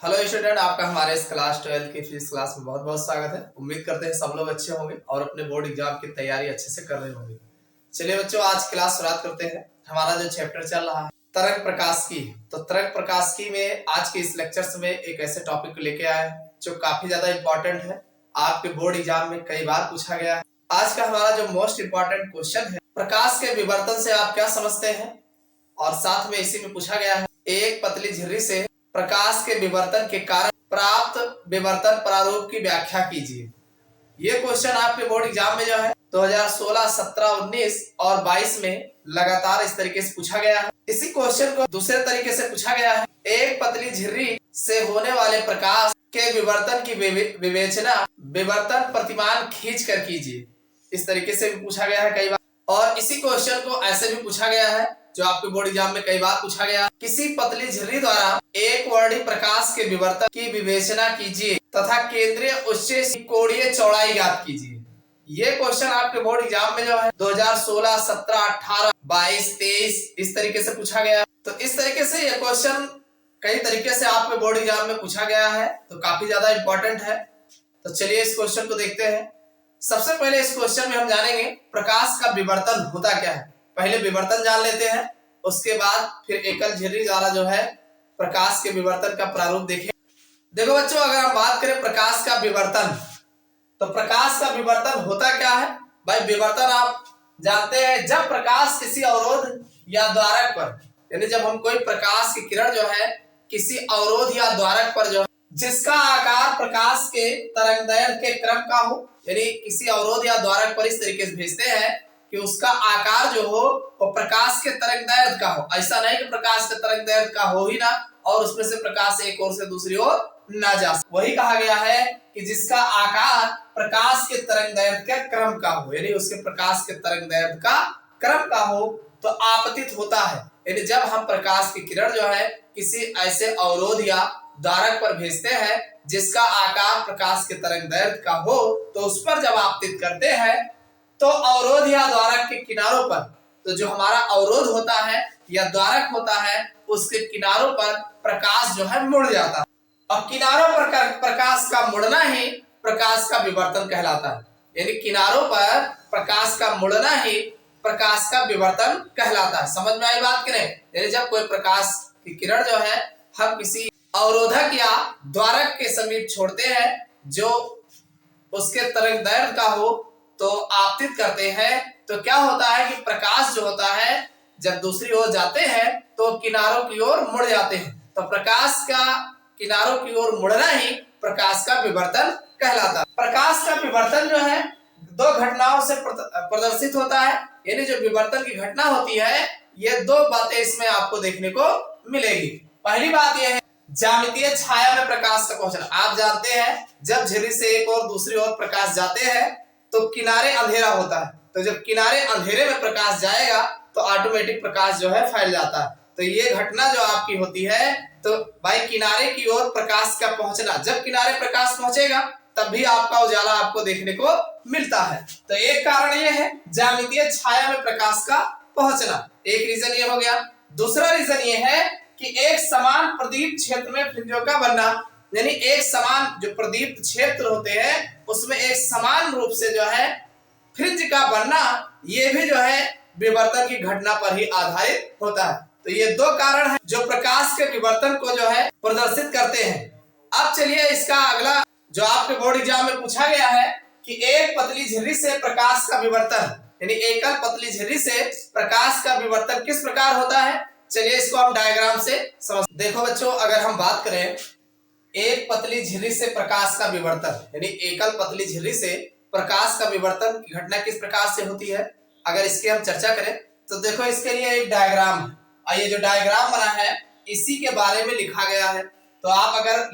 Hello student, आपका हमारे इस क्लास 12 की फिजिक्स क्लास में बहुत बहुत स्वागत है। उम्मीद करते हैं सब लोग अच्छे होंगे और अपने बोर्ड एग्जाम की तैयारी अच्छे से कर रहे होंगे। चलिए बच्चों, आज क्लास शुरुआत करते हैं। हमारा जो चैप्टर चल रहा है तरंग प्रकाशिकी, तो तरंग प्रकाशिकी में आज के इस लेक्चर्स में एक ऐसे टॉपिक को लेके आए हैं जो काफी ज्यादा इंपॉर्टेंट है, आपके बोर्ड एग्जाम में कई बार पूछा गया है। आज का हमारा जो मोस्ट इंपॉर्टेंट क्वेश्चन है, प्रकाश के विवर्तन से आप क्या समझते हैं, और साथ में इसी में पूछा गया है एक पतली झिर्री से प्रकाश के विवर्तन के कारण प्राप्त विवर्तन प्रारूप की व्याख्या कीजिए। ये क्वेश्चन आपके बोर्ड एग्जाम में जो है 2016, 17, 19 और 22 में लगातार इस तरीके से पूछा गया है। इसी क्वेश्चन को दूसरे तरीके से पूछा गया है, एक पतली झिर्री से होने वाले प्रकाश के विवर्तन की विवेचना विवर्तन प्रतिमान खींच कर कीजिए। इस तरीके से भी पूछा गया है कई बार। और इसी क्वेश्चन को ऐसे भी पूछा गया है जो आपके बोर्ड एग्जाम में कई बार पूछा गया, किसी पतली झिर्री द्वारा एक वर्णी प्रकाश के विवर्तन की विवेचना कीजिए तथा केंद्रीय उच्च कोणीय चौड़ाई ज्ञात कीजिए। ये क्वेश्चन आपके बोर्ड एग्जाम में जो है 2016, 17, 18, 22, 23 इस तरीके से पूछा गया। तो इस तरीके से ये क्वेश्चन कई तरीके से आपके बोर्ड एग्जाम में पूछा गया है, तो काफी ज्यादा इंपॉर्टेंट है। तो चलिए इस क्वेश्चन को देखते हैं। सबसे पहले इस क्वेश्चन में हम जानेंगे प्रकाश का विवर्तन होता क्या है। पहले विवर्तन जान लेते हैं, उसके बाद फिर एकल झिर्री द्वारा जो है प्रकाश के विवर्तन का प्रारूप देखें। देखो बच्चों, अगर हम बात करें प्रकाश का विवर्तन, तो प्रकाश का विवर्तन होता क्या है। भाई विवर्तन आप जानते हैं, जब प्रकाश किसी अवरोध या द्वारक पर, यानी जब हम कोई प्रकाश की किरण जो है किसी अवरोध या द्वारक पर जो है जिसका आकार प्रकाश के तरंगदैर्घ्य के क्रम का हो, यानी किसी अवरोध या द्वारक पर इस तरीके से भेजते हैं कि उसका आकार जो हो वो प्रकाश के तरंगदैर्घ्य का हो। ऐसा नहीं कि प्रकाश के तरंगदैर्घ्य का हो ही ना और उसमें से प्रकाश एक ओर से दूसरी ओर ना जा। वही कहा गया है कि जिसका आकार प्रकाश के तरंगदैर्घ्य के क्रम का हो, यानी उसके प्रकाश के तरंगदैर्घ्य का क्रम का हो तो आपतित होता है। यानी जब हम प्रकाश की किरण जो है किसी ऐसे अवरोध या द्वारक पर भेजते हैं जिसका आकार प्रकाश के तरंगदैर्घ्य का हो, तो उस पर जब आपतित करते हैं तो अवरोध या द्वारक के किनारों पर, तो जो हमारा अवरोध होता है या द्वारक होता है उसके किनारों पर प्रकाश जो है मुड़ जाता है, और किनारों पर प्रकाश का मुड़ना ही प्रकाश का विवर्तन कहलाता है। यानी किनारों पर प्रकाश का मुड़ना ही प्रकाश का विवर्तन कहलाता है। समझ में आई बात कि नहीं। यानी जब कोई प्रकाश की किरण जो है हम किसी अवरोधक या द्वारक के समीप छोड़ते हैं जो उसके तरंगदैर्घ्य का हो तो आपतित करते हैं, तो क्या होता है कि प्रकाश जो होता है जब दूसरी ओर जाते हैं तो किनारों की ओर मुड़ जाते हैं। तो प्रकाश का किनारों की ओर मुड़ना ही प्रकाश का विवर्तन कहलाता है। प्रकाश का विवर्तन जो है दो घटनाओं से प्रदर्शित होता है। यानी जो विवर्तन की घटना होती है ये दो बातें इसमें आपको देखने को मिलेगी। पहली बात यह है ज्यामितीय छाया में प्रकाश का पहुंचना। आप जानते हैं जब झिर्री से एक और दूसरी ओर प्रकाश जाते हैं तो किनारे अंधेरा होता है, तो जब किनारे अंधेरे में प्रकाश जाएगा तो ऑटोमेटिक प्रकाश जो है फैल जाता है। तो ये घटना जो आपकी होती है, तो भाई किनारे की ओर प्रकाश का पहुंचना, जब किनारे प्रकाश पहुंचेगा तब भी आपका उजाला आपको देखने को मिलता है। तो एक कारण ये है ज्यामितीय छाया में प्रकाश का पहुंचना, एक रीजन ये हो गया। दूसरा रीजन ये है कि एक समान प्रदीप्त क्षेत्र में फ्रिंजों का बनना, यानी एक समान जो प्रदीप्त क्षेत्र होते हैं उसमें एक समान रूप से जो है फ्रिंज का बनना, ये भी जो है विवर्तन की घटना पर ही आधारित होता है। तो ये दो कारण हैं जो प्रकाश के विवर्तन को जो है प्रदर्शित करते हैं। अब चलिए इसका अगला जो आपके बोर्ड एग्जाम में पूछा गया है कि एक पतली झिर्री से प्रकाश का विवर्तन, यानी एकल पतली झिर्री से प्रकाश का विवर्तन किस प्रकार होता है। चलिए इसको हम डायग्राम से समझ। देखो बच्चों, अगर हम बात करें एक पतली झिर्री से प्रकाश का विवर्तन, यानी एकल पतली झिर्री से प्रकाश का विवर्तन की घटना किस प्रकार से होती है, अगर इसकी हम चर्चा करें तो देखो इसके लिए एक डायग्राम है, और ये जो डायग्राम बना है इसी के बारे में लिखा गया है। तो आप अगर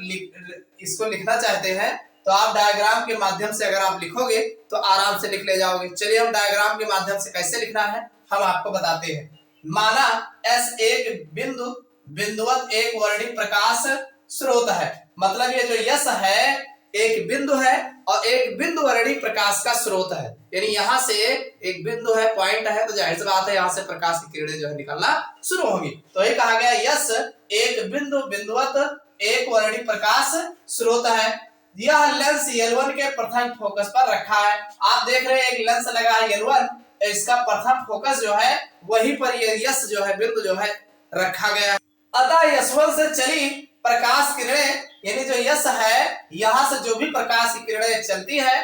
इसको लिखना चाहते हैं तो आप डायग्राम के माध्यम से अगर आप लिखोगे तो आराम से लिख ले जाओगे। चलिए हम डायग्राम के माध्यम से कैसे लिखना है हम आपको बताते हैं। माना S एक बिंदुवत एक वर्णी प्रकाश स्रोत है, मतलब ये जो यस है एक बिंदु है और एक बिंदु वर्णी प्रकाश का स्रोत है। यानी यहाँ से एक बिंदु है, पॉइंट है, तो जाहिर सी बात है यहाँ से प्रकाश की किरणें जो है निकलना शुरू होंगी। तो ये कहा गया यस एक बिंदुवत एक वर्णी प्रकाश स्रोत है। यह लेंस L1 के प्रथम फोकस पर रखा है। आप देख रहे हैं एक लेंस लगा है L1, इसका प्रथम फोकस जो है वहीं पर ये यस जो है बिंदु जो है रखा गया है। अतः S1 से चली प्रकाश किरणें यानी जो यस है, यहां से जो भी प्रकाश की किरणें चलती है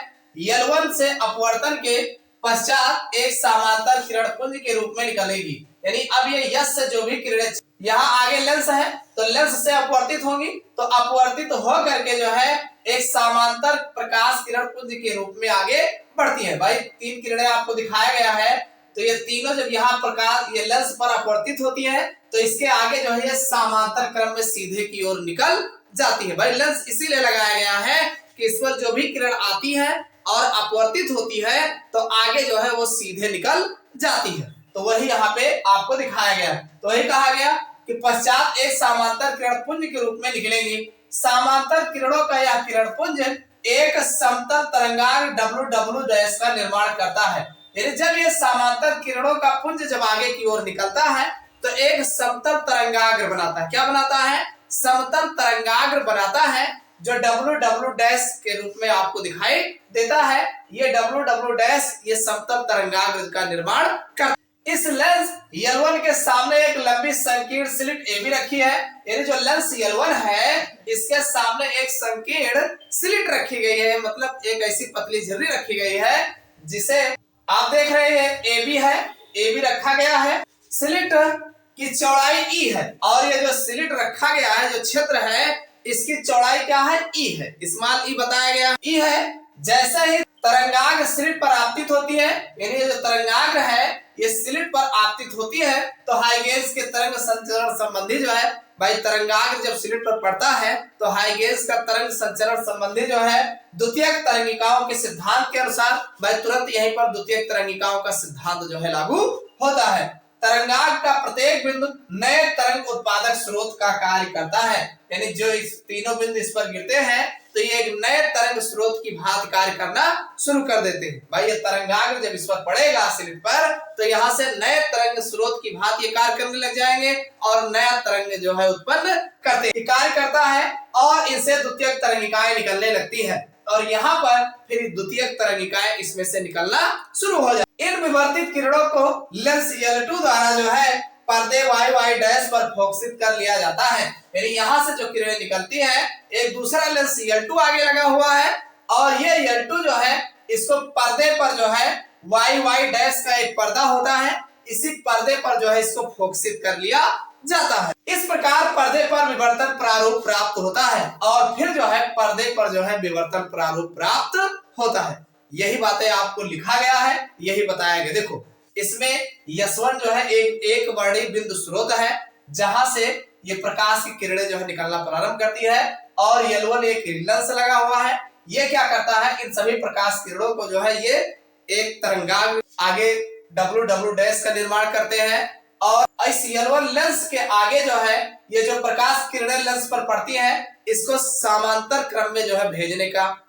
L1 से अपवर्तन के पश्चात एक समांतर किरण पुंज के रूप में निकलेगी। यानी अब ये यस से जो भी किरणें, यहाँ आगे लेंस है तो लेंस से अपवर्तित होंगी, तो अपवर्तित हो करके जो है एक समांतर प्रकाश किरण पुंज के रूप में आगे बढ़ती है। भाई 3 किरणें आपको दिखाया गया है, तो ये तीनों जब यहाँ प्रकाश ये लेंस पर अपवर्तित होती है तो इसके आगे जो है ये समांतर क्रम में सीधे की ओर निकल जाती है। भाई लेंस इसीलिए लगाया गया है कि इस पर जो भी किरण आती है और अपवर्तित होती है तो आगे जो है वो सीधे निकल जाती है। तो वही यहाँ पे आपको दिखाया गया। तो वही कहा गया कि पश्चात एक समांतर किरण पुंज के रूप में निकलेंगी। समांतर किरणों का यह किरण पुंज एक समतल तरंगांग W' का निर्माण करता है। यानी जब ये समांतर किरणों का पुंज जब आगे की ओर निकलता है तो एक समतल तरंगाग्र बनाता है। क्या बनाता है? समतल तरंगाग्र बनाता है, जो W' के रूप में आपको दिखाई देता है। ये W' ये समतल तरंगाग्र का निर्माण करता है। इस लेंस L1 के सामने एक लंबी संकीर्ण स्लिट AB रखी है। यानी जो लेंस L1 है इसके सामने एक संकीर्ण स्लिट रखी गई है, मतलब एक ऐसी पतली झिर्री रखी गई है जिसे आप देख रहे हैं AB है, AB रखा गया है। स्लिट की चौड़ाई E है और ये जो स्लिट रखा गया है, जो क्षेत्र है, इसकी चौड़ाई क्या है? E है। स्मॉल E बताया गया E है। जैसे ही तरंगाग्र स्लिट पर आपतित होती है, यानी जो तरंगाग्र है ये स्लिट पर आपतित होती है, तो हाइगेंस के तरंग संचरण संबंधी जो है, भाई तरंगाग्र जब स्लिट पर पड़ता है तो हाइगेंस का तरंग संचरण संबंधी जो है द्वितीयक तरंगिकाओं के सिद्धांत के अनुसार, भाई तुरंत यहीं पर द्वितीयक तरंगिकाओं का सिद्धांत जो है लागू होता है। तरंगाग्र का प्रत्येक बिंदु नए तरंग उत्पादक स्रोत का कार्य करता है। यानी जो इस तीनों बिंदु इस पर गिरते हैं तो ये एक नए तरंग स्रोत की भांति कार्य करना शुरू कर देते हैं। भाई ये तरंगाग्र जब इस पर पड़ेगा स्लिट पर तो यहाँ से नए तरंग स्रोत की भांति कार्य करने लग जाएंगे और नया तरंग जो है उत्पन्न करते हैं, कार्य करता है और इनसे द्वितीयक तरंगिकाएं निकलने लगती है और यहाँ पर फिर द्वितीयक तरंगिकाएं इसमें से निकलना शुरू हो जाती है। इन विवर्तित किरणों को लेंस L2 द्वारा जो है पर्दे Y' पर फोकसित कर लिया जाता है। यानी यहाँ से जो किरणें निकलती है, एक दूसरा लेंस L2 आगे लगा हुआ है और ये L2 जो है इसको पर्दे पर जो है Y' का एक पर्दा होता है, इसी पर्दे पर जो है इसको फोकसित कर लिया जाता है। इस प्रकार पर्दे पर विवर्तन प्रारूप प्राप्त होता है और फिर जो है पर्दे पर जो है विवर्तन प्रारूप प्राप्त होता है। यही बातें आपको लिखा गया है, यही बताया गया। देखो इसमें S1 जो है एक वर्णी बिंदु स्रोत है जहां से ये प्रकाश की किरणें जो है निकलना प्रारंभ करती है और L1 एक लेंस लगा हुआ है। ये क्या करता है? इन सभी प्रकाश किरणों को जो है ये एक तरंगाग्र आगे W' का निर्माण करते हैं और इस L1 लेंस के आगे जो है ये जो प्रकाश किरणें लेंस पर पड़ती हैं इसको समांतर क्रम में जो है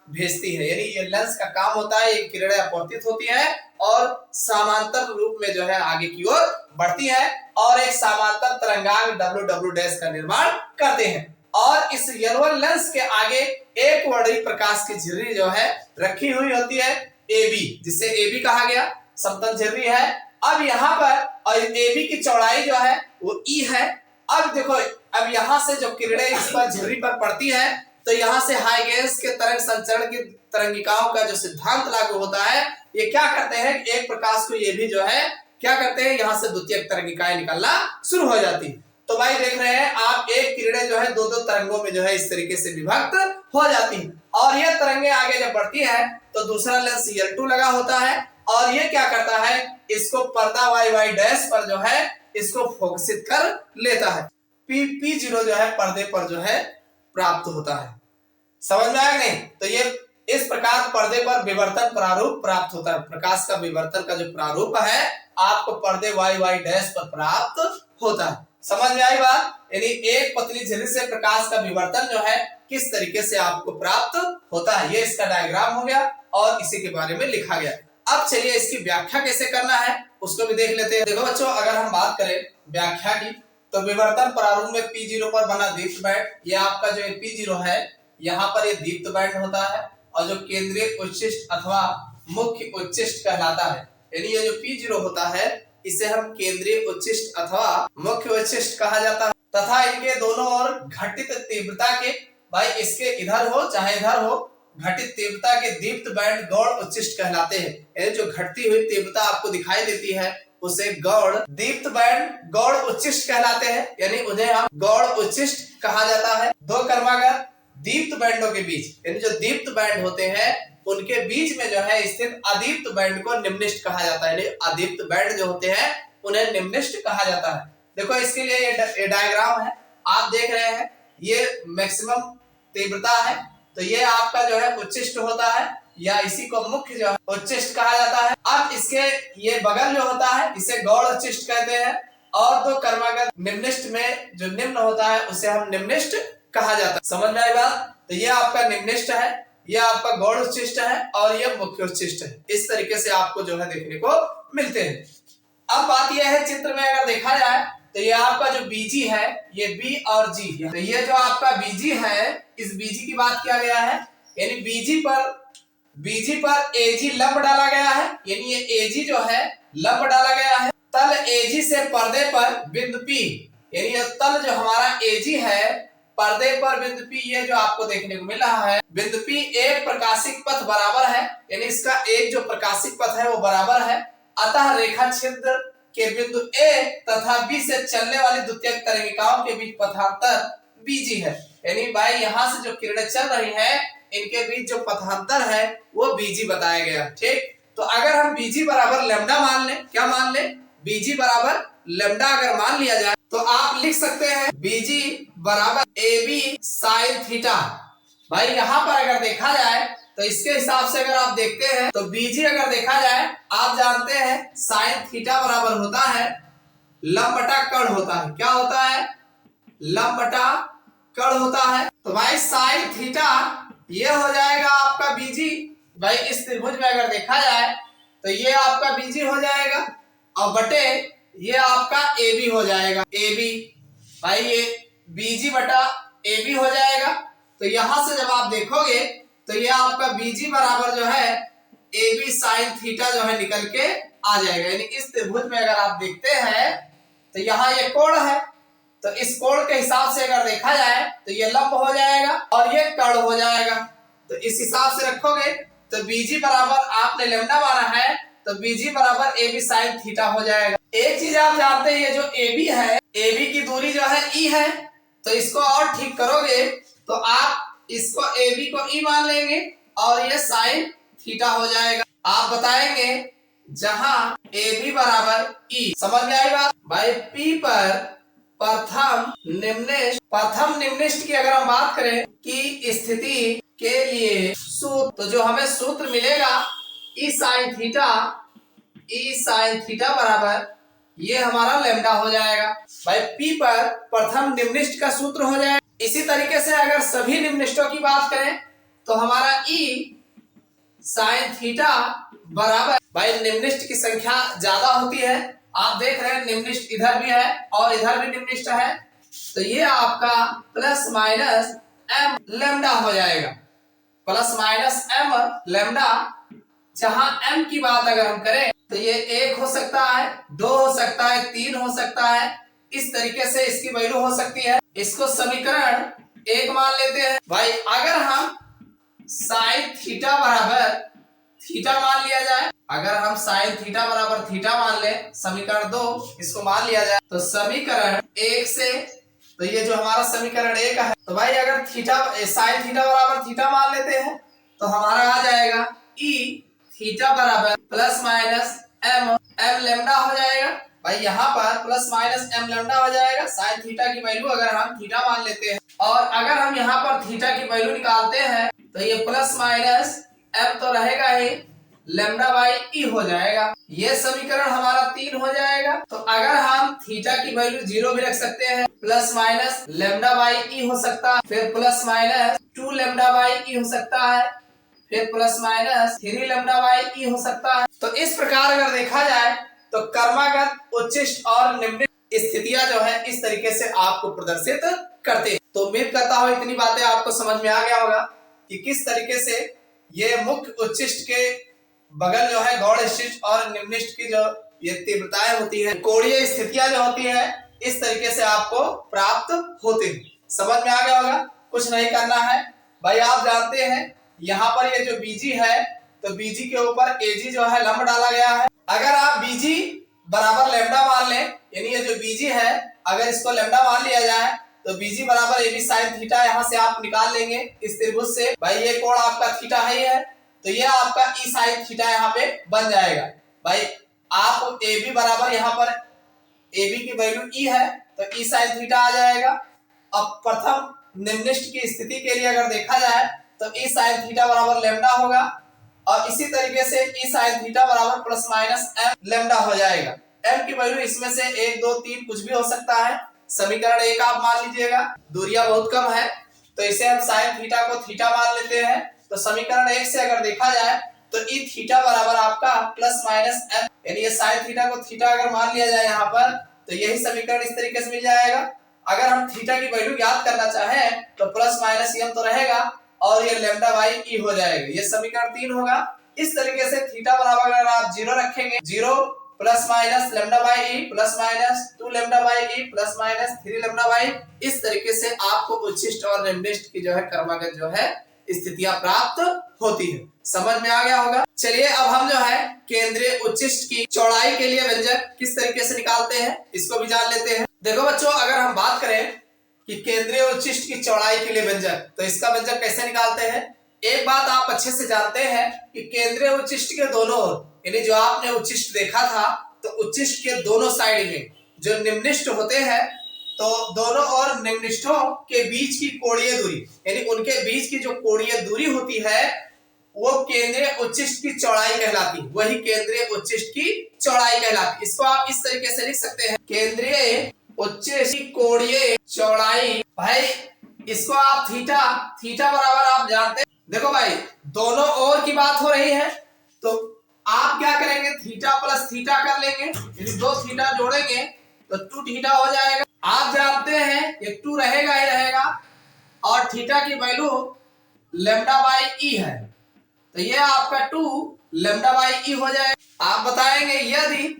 भेजती है। यानी ये लेंस का काम होता है, ये किरणें अपवर्तित होती हैं और समांतर रूप में जो है आगे की ओर बढ़ती है और एक समांतर तरंगाग्र W' का निर्माण करते हैं। और इस L1 लेंस के आगे एक वर्णी प्रकाश की झिर्री जो है रखी हुई होती है AB, जिसे AB कहा गया, समतल झिर्री है। अब यहाँ पर और AB की चौड़ाई जो है वो E है। अब देखो अब यहाँ से जो किरणें इस पर झिर्री पर पड़ती है तो यहाँ से हाइगेंस के तरंग संचरण की तरंगिकाओं का जो सिद्धांत लागू होता है, ये क्या करते हैं, एक प्रकाश को ये भी जो है क्या करते हैं, यहाँ से द्वितीयक तरंगिकाएं निकलना शुरू हो जाती। तो भाई देख रहे हैं आप, एक किरणें जो है दो तरंगों में जो है इस तरीके से विभक्त हो जाती है और ये तरंगे आगे जब बढ़ती है तो दूसरा लेंस L2 लगा होता है और ये क्या करता है, इसको पर्दा Y' पर जो है इसको फोकसित कर लेता है। P0 जो है पर्दे पर जो है प्राप्त होता है। समझ में आया नहीं? तो ये इस प्रकार पर्दे पर विवर्तन प्रारूप प्राप्त होता है। प्रकाश का विवर्तन का जो प्रारूप है आपको पर्दे Y' पर प्राप्त होता है। समझ में आई बात? यानी एक पतली झिल्ली से प्रकाश का विवर्तन जो है किस तरीके से आपको प्राप्त होता है, ये इसका डायग्राम हो गया और इसी के बारे में लिखा गया। अब चलिए इसकी व्याख्या कैसे करना है उसको भी देख लेते हैं। देखो बच्चों, अगर हम बात करें व्याख्या की तो विवर्तन प्रारूप में P0 पर बना दीप्त बैंड, ये आपका जो P0 है, यहाँ पर ये दीप्त बैंड होता है और जो केंद्रीय उच्चिष्ट अथवा मुख्य उच्चिष्ट कहलाता है। यानी ये जो P0 होता है इसे हम केंद्रीय उच्चिष्ट अथवा मुख्य उच्चिष्ट कहा जाता है तथा इनके दोनों ओर घटित तीव्रता के, भाई इसके इधर हो चाहे इधर हो, घटित तीव्रता के दीप्त बैंड गौड़ उच्चिष्ट कहलाते हैं। यानी जो घटती हुई तीव्रता आपको दिखाई देती है उसे गौड़ दीप्त बैंड गौड़ उच्चिष्ट कहलाते हैं। यानी उन्हें हम गौड़ उच्चिष्ट कहा जाता है। दो कर्मागत दीप्त बैंडों के बीच, यानी जो दीप्त बैंड होते हैं उनके बीच में जो है स्थित अदीप्त बैंड को निम्निष्ट कहा जाता है। अदीप्त बैंड जो होते हैं उन्हें निम्निष्ट कहा जाता है। देखो इसके लिए ये डायग्राम है, आप देख रहे हैं, ये मैक्सिमम तीव्रता है, तो ये आपका जो है उच्चिष्ट होता है या इसी को मुख्य जो है उच्चिष्ट कहा जाता है। अब इसके ये बगल जो होता है इसे गौड़ उच्चिष्ट कहते हैं और दो कर्मागत निम्निष्ट में जो निम्न होता है उसे हम निम्निष्ट कहा जाता है। समझ में आई बात? तो ये आपका निम्निष्ट है, ये आपका गौड़ उच्चिष्ट है और ये मुख्य उच्चिष्ट है। इस तरीके से आपको जो है देखने को मिलते हैं। अब बात यह है, चित्र में अगर देखा जाए तो ये आपका जो बीजी है, ये बी और जी, तो ये जो आपका बीजी है, इस बीजी की बात किया गया है, यानी बीजी पर एजी लंब डाला गया है। यानी ये एजी जो है लंब डाला गया है। तल एजी से पर्दे पर बिंदु पी, यानी ये तल जो हमारा एजी है पर्दे पर बिंदु पी, ये जो आपको देखने को मिल रहा है बिंदु पी एक प्रकाशिक पथ बराबर है, यानी इसका एक जो प्रकाशिक पथ है वो बराबर है। अतः रेखा छिद्र के बिंदु ए तथा बी से चलने वाली द्वितीयक तरंगिकाओं के बीच पथांतर बीजी है। यानी भाई यहाँ से जो किरणें चल रही हैं इनके बीच जो पथांतर है वो बीजी बताया गया। ठीक, तो अगर हम बीजी बराबर लैम्डा मान लें, क्या मान लें? बीजी बराबर लैम्डा अगर मान लिया जाए तो आप लिख सकते हैं बीजी बराबर ए बी साइन थीटा। भाई यहाँ पर अगर देखा जाए तो इसके हिसाब से अगर आप देखते हैं तो बीजी अगर देखा जाए, आप जानते हैं साइन थीटा बराबर होता है लंब बटा कर्ण होता है। क्या होता है? लंब बटा कर्ण होता है। तो भाई साइन थीटा ये हो जाएगा आपका बीजी। भाई इस त्रिभुज में अगर देखा जाए तो ये आपका बीजी हो जाएगा और बटे ये आपका ए बी हो जाएगा। ए बी, भाई ये बीजी बटा ए बी हो जाएगा। तो यहां से जब आप देखोगे तो ये आपका बीजी बराबर जो है ए बी साइन थीटा जो है निकल के आ जाएगा। यानी इस त्रिभुज में अगर आप देखते हैं तो यहाँ ये कोण है, तो इस कोण के हिसाब से अगर देखा जाए तो ये लंब हो जाएगा और ये कर्ण हो जाएगा। तो इस हिसाब से रखोगे तो बीजी बराबर आपने लैम्डा माना है तो बीजी बराबर ए बी साइन थीटा हो जाएगा। एक चीज आप जानते हैं, ये जो ए बी है, ए बी की दूरी जो है ई है, तो इसको और ठीक करोगे तो आप इसको ए बी को ई मान लेंगे और ये साइन थीटा हो जाएगा। आप बताएंगे जहां ए बी बराबर ई, समझ में आई बात? भाई पी पर प्रथम निम्निष्ट की अगर हम बात करें कि स्थिति के लिए सूत्र, तो जो हमें सूत्र मिलेगा ई साइन थीटा बराबर ये हमारा लैम्डा हो जाएगा। भाई पी पर प्रथम निम्निष्ट का सूत्र हो जाएगा। इसी तरीके से अगर सभी निम्निष्टों की बात करें तो हमारा ई साइन थीटा बराबर, भाई निम्निष्ट की संख्या ज्यादा होती है, आप देख रहे हैं निम्निष्ट इधर भी है और इधर भी निम्निष्ट है, तो ये आपका प्लस माइनस एम लैम्डा हो जाएगा। प्लस माइनस एम लैम्डा, जहां एम की बात अगर हम करें तो ये 1 हो सकता है, 2 हो सकता है, 3 हो सकता है, इस तरीके से इसकी वैल्यू हो सकती है। इसको समीकरण 1 मान लेते हैं। भाई अगर हम साइन थीटा बराबर थीटा मान लिया जाए, अगर हम साइन थीटा बराबर थीटा मान ले, समीकरण 2 इसको मान लिया जाए तो समीकरण 1 से, तो ये जो हमारा समीकरण 1 है, तो भाई अगर थीटा साइन थीटा बराबर थीटा मान लेते हैं तो हमारा आ जाएगा ई थीटा बराबर प्लस माइनस एम लैम्डा हो जाएगा। भाई यहाँ पर प्लस माइनस एम लैम्डा हो जाएगा। साइन थीटा की वैल्यू अगर हम थीटा मान लेते हैं और अगर हम यहाँ पर थीटा की वैल्यू निकालते हैं तो ये प्लस माइनस एम तो रहेगा ही, लैम्डा बाई ई हो जाएगा। ये समीकरण हमारा 3 हो जाएगा। तो अगर हम थीटा की वैल्यू 0 भी रख सकते हैं, plus minus lambda by E हो सकता है, फिर plus minus 2 lambda by E हो सकता है, फिर plus minus 3 lambda by E हो सकता है। तो इस प्रकार अगर देखा जाए तो कर्मागत उच्चिष्ट और निम्निष्ट स्थितियां जो है इस तरीके से आपको प्रदर्शित करते हैं। तो उम्मीद करता हूं इतनी बातें आपको समझ में आ गया होगा कि किस तरीके से ये मुख्य उच्चिष्ट के बगल जो है गौड़ शिष्ट और निम्निष्ट की जो ये तीव्रताएं होती है, कोणीय स्थितियां जो होती है इस तरीके से आपको प्राप्त होती है। समझ में आ गया होगा, कुछ नहीं करना है भाई। आप जानते हैं यहाँ पर ये जो बीजी है तो बीजी के ऊपर एजी जो है लंब डाला गया है। अगर आप बीजी बराबर लेमडा मान लें, यानी ये जो बीजी है अगर इसको लेमडा मान लिया जाए तो बीजी बराबर ए बी साइन थीटा यहाँ से आप निकाल लेंगे इस त्रिभुज से। भाई ये कोण आपका थीटा है तो ये आपका ई साइन थीटा यहाँ पे बन जाएगा। भाई आप ए बी बराबर यहाँ पर ए बी की वैल्यू ई है तो ई साइन थीटा आ जाएगा। अब प्रथम निम्निष्ट की स्थिति के लिए अगर देखा जाए तो ई साइन थीटा बराबर लेमडा होगा और इसी तरीके से ई साइन थीटा बराबर प्लस माइनस एम लेमडा हो जाएगा। एम की वैल्यू इसमें से 1 2 3 कुछ भी हो सकता है। समीकरण 1 आप मान लीजिएगा, दूरियां बहुत कम है तो इसे हम साइन थीटा को थीटा मान लेते हैं। तो समीकरण 1 से अगर देखा जाए तो ई थीटा बराबर आपका प्लस माइनस एम, यानी ये साइन थीटा को थीटा अगर मान लिया जाए यहाँ पर तो यही समीकरण इस तरीके से मिल जाएगा। अगर हम थीटा की वैल्यू ज्ञात करना चाहें तो प्लस माइनस एम तो रहेगा और ये लेमडा बाई ई हो जाएगा। ये समीकरण 3 होगा। इस तरीके से थीटा बराबर अगर आप 0 रखेंगे, 0 plus minus lambda by E plus minus 2 lambda by E plus minus 3 lambda by, इस तरीके से आपको उच्चिष्ट और निम्निष्ट की जो है क्रमागत जो है स्थितियां प्राप्त होती है। समझ में आ गया होगा। चलिए अब हम जो है केंद्रीय उच्चिष्ट की चौड़ाई के लिए व्यंजक किस तरीके से निकालते हैं इसको भी जान लेते हैं। देखो बच्चों, अगर हम बात करें कि केंद्रीय उच्चिष्ट की चौड़ाई के लिए व्यंजक, तो इसका व्यंजक कैसे निकालते हैं। एक बात आप अच्छे से जानते हैं कि केंद्रीय उच्चिष्ट के दोनों ओर, यानी जो आपने उच्चिष्ट देखा था तो उच्चिष्ट के दोनों साइड में जो निम्निष्ट होते हैं तो दोनों और निम्निष्ठों के बीच की कोणीय दूरी, यानी उनके बीच की जो कोणीय दूरी होती है वो केंद्रीय उच्चिष्ट की चौड़ाई कहलाती है। वही केंद्रीय उच्चिष्ट की चौड़ाई कहलाती है। इसको आप इस तरीके से लिख सकते हैं, केंद्रीय उच्चिष्ट की कोणीय चौड़ाई। भाई इसको आप थीटा बराबर आप जानते हैं। देखो भाई दोनों ओर की बात हो रही है तो आप क्या करेंगे, थीटा प्लस थीटा कर लेंगे, यानी 2 थीटा जोड़ेंगे तो 2 थीटा हो जाएगा। आप जानते हैं ये 2 रहेगा ही रहेगा और थीटा की वैल्यू लेमडा बाई ई है तो ये आपका 2 लेमडा बाई ई हो जाएगा। आप बताएंगे यदि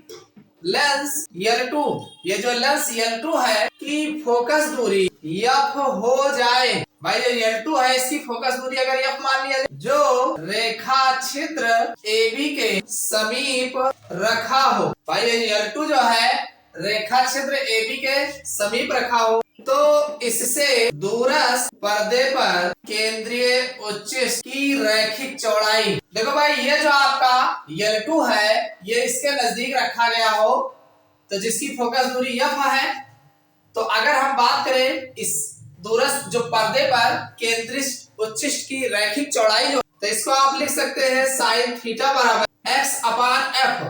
लेंस L2, ये जो लेंस L2 है की फोकस दूरी F हो जाए। भाई जो L2 है इसकी फोकस दूरी अगर F मान लिया जाए, जो रेखा छिद्र AB के समीप रखा हो। भाई ये L2 जो है रेखा छिद्र AB के समीप रखा हो तो इससे दूरस्थ पर्दे पर केंद्रीय उच्चिष्ट की रैखिक चौड़ाई। देखो भाई ये जो आपका L2 है ये इसके नजदीक रखा गया हो तो जिसकी फोकस दूरी F है, तो अगर हम बात करें इस दूरस्थ जो पर्दे पर केंद्रित उच्चिष्ट की रैखिक चौड़ाई जो, तो इसको आप लिख सकते हैं साइन थीटा बराबर x अपान f।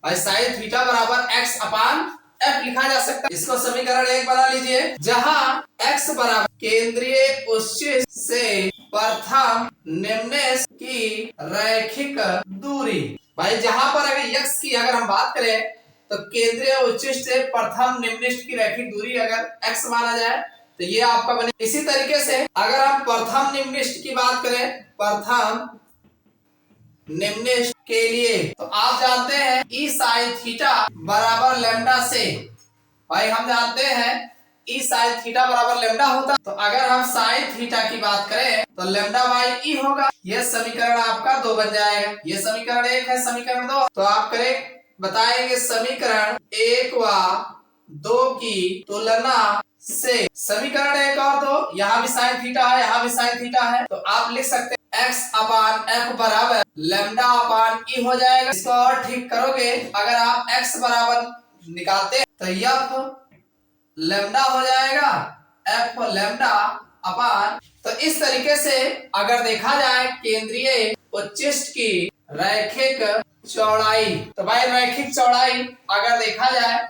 भाई साइन थीटा बराबर x अपान f लिखा जा सकता है। इसको समीकरण 1 बना लीजिए, जहां x बराबर केंद्रीय उच्चिष्ट से प्रथम निम्निष्ठ की रैखिक दूरी। भाई जहां पर अगर x की अगर हम बात करें तो केंद्रीय उच्चिष्ट से प्रथम निम्निष्ठ की रैखिक दूरी अगर x माना जाए तो ये आपका बने। इसी तरीके से अगर हम प्रथम निम्निष्ठ की बात करें, प्रथम निम्निष्ठ के लिए तो आप जानते हैं ई साइन थीटा बराबर लेमडा से। भाई हम जानते हैं ई साइन थीटा बराबर लेमडा होता, तो अगर हम साइन थीटा की बात करें तो लेमडा बाई ई होगा। यह समीकरण आपका 2 बन जाएगा। ये समीकरण 1 है, समीकरण 2 तो आप करें बताएंगे समीकरण 1 व 2 की तुलना से। समीकरण 1 और 2, यहाँ भी साइन थीटा है यहाँ भी साइन थीटा है तो आप लिख सकते हैं x अपान f बराबर लेमडा अपान ई हो जाएगा। इसको और ठीक करोगे, अगर आप x बराबर निकालते हैं तो f लेमडा हो जाएगा, f लेमडा अपान। तो इस तरीके से अगर देखा जाए केंद्रीय उच्चिष्ट की रैखिक चौड़ाई, तो भाई रैखिक चौड़ाई अगर देखा जाए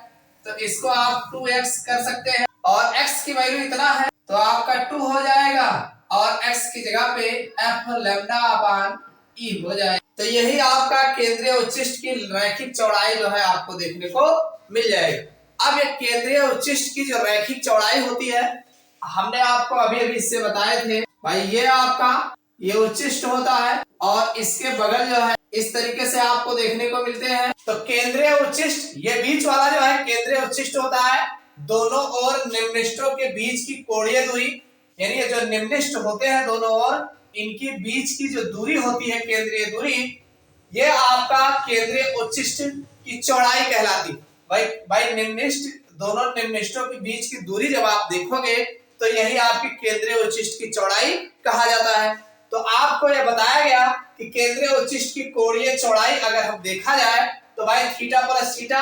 तो इसको आप 2x कर सकते हैं और x की वैल्यू इतना है तो आपका 2 हो जाएगा और x की जगह पे f लेमडा अपान ई हो जाएगा। तो यही आपका केंद्रीय उच्चिष्ट की रैखिक चौड़ाई जो है आपको देखने को मिल जाएगी। अब ये केंद्रीय उच्चिष्ट की जो रैखिक चौड़ाई होती है, हमने आपको अभी अभी इससे बताए थे भाई, ये आपका ये उच्चिष्ट होता है और इसके बगल जो है इस तरीके से आपको देखने को मिलते हैं। तो केंद्रीय उच्चिष्ट, ये बीच वाला जो है केंद्रीय उच्चिष्ट होता है। दोनों ओर निम्निष्ठों के बीच की कोणीय दूरी, यानी ये जो निम्निष्ठ होते हैं दोनों ओर, इनकी बीच की जो दूरी होती है केंद्रीय दूरी, ये आपका केंद्रीय उच्चिष्ट की चौड़ाई कहलाती। भाई निम्निष्ठ, दोनों निम्निष्ठों के बीच की दूरी जब आप देखोगे तो यही आपकी केंद्रीय उच्चिष्ट की चौड़ाई कहा जाता है। तो आपको यह बताया गया कि केंद्रीय उच्चिष्ट की कोणीय चौड़ाई अगर हम देखा जाए तो भाई थीटा प्लस थीटा,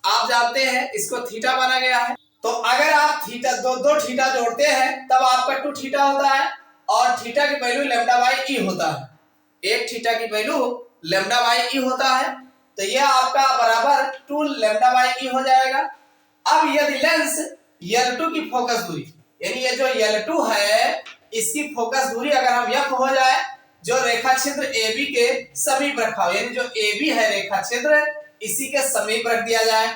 आप जानते हैं इसको थीटा माना गया है। तो अगर आप थीटा दो थीटा जोड़ते हैं तब आपका 2 थीटा होता है और थीटा की वैल्यू लैम्डा बाई ई होता है। एक थीटा की वैल्यू लैम्डा बाई ई होता है, तो यह आपका बराबर 2 लैम्डा बाई ई हो जाएगा। अब यदि लेंस L2 की फोकस दूरी, यानी ये जो L2 है इसकी फोकस दूरी अगर हम F हो जाए, जो रेखा क्षेत्र AB के समीप रखा हो, यानी जो AB है रेखा क्षेत्र इसी के समीप रख दिया जाए,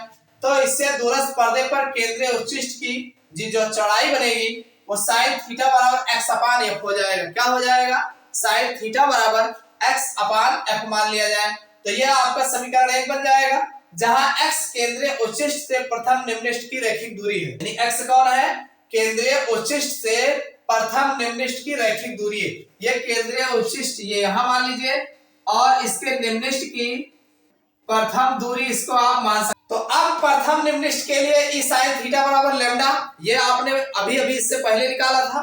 तो इससे दूरस्थ पर्दे पर केंद्रीय उच्चिष्ट की जो चौड़ाई बनेगी वो साइन थीटा बराबर x अपान f हो जाएगा। क्या हो जाएगा? साइन थीटा बराबर x अपान f मान लिया जाए, तो यह आपका समीकरण 1 बन जाएगा, जहां x केंद्रीय उच्चिष्ट से प्रथम निम्निष्ठ की रैखिक दूरी है। यानी x कौन है? केंद्रीय उच्चिष्ट से प्रथम निम्निष्ठ की रैखिक दूरी है। ये केंद्रीय उच्चिष्ट ये यहां मान लीजिए और इसके निम्निष्ठ की प्रथम दूरी इसको आप मान सकते। तो अब प्रथम निम्निष्ठ के लिए ई साइन थीटा बराबर लैम्डा, ये आपने अभी अभी इससे पहले निकाला था,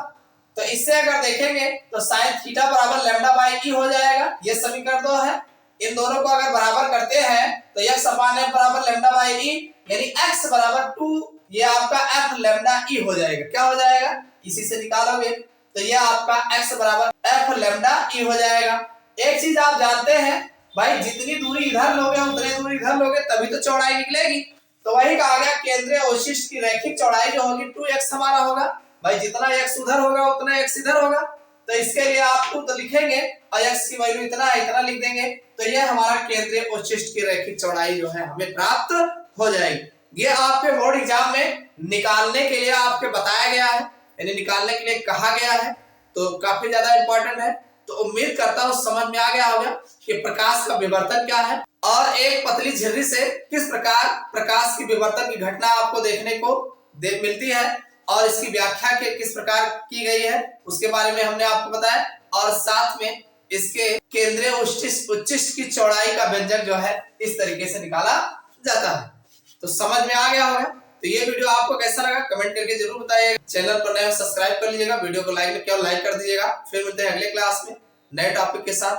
तो इससे अगर देखेंगे तो साइन थीटा बराबर लैम्डा बाई ई हो जाएगा। ये समीकरण 2 है। इन दोनों को अगर बराबर करते हैं तो x अपान f बराबर लैम्डा बाई ई, यानी x बराबर 2, ये आपका f लैम्डा ई हो जाएगा। क्या हो जाएगा? इसी से निकालोगे तो ये आपका x बराबर f लैम्डा ई हो जाएगा। एक चीज आप जानते हैं भाई, जितनी दूरी इधर लोगे उतनी दूरी इधर लोगे तभी तो चौड़ाई निकलेगी। तो वही कहा गया केंद्रीय उच्चिष्ट की रैखिक चौड़ाई जो होगी 2x हमारा होगा। भाई जितना x उधर होगा उतना x इधर होगा, तो इसके लिए आप 2 तो लिखेंगे और x की वैल्यू इतना है, इतना लिख देंगे, तो ये हमारा केंद्रीय उच्चिष्ट की रैखिक चौड़ाई जो है हमें प्राप्त हो जाएगी। ये आपके बोर्ड एग्जाम में निकालने के लिए आपके बताया गया है, यानी निकालने के लिए कहा गया है, तो काफी ज्यादा इंपॉर्टेंट है। तो उम्मीद करता हूं समझ में आ गया होगा कि प्रकाश का विवर्तन क्या है और एक पतली झिर्री से किस प्रकार प्रकाश की विवर्तन की घटना आपको देखने को मिलती है और इसकी व्याख्या के किस प्रकार की गई है उसके बारे में हमने आपको बताया, और साथ में इसके केंद्रीय उच्चिष्ट की चौड़ाई का व्यंजक जो है इस तरीके से निकाला जाता है। तो समझ में आ गया होगा। तो ये वीडियो आपको कैसा लगा कमेंट करके जरूर बताइएगा। चैनल पर नए सब्सक्राइब कर लीजिएगा, वीडियो को लाइक नहीं किया लाइक कर दीजिएगा। फिर मिलते हैं अगले क्लास में नए टॉपिक के साथ।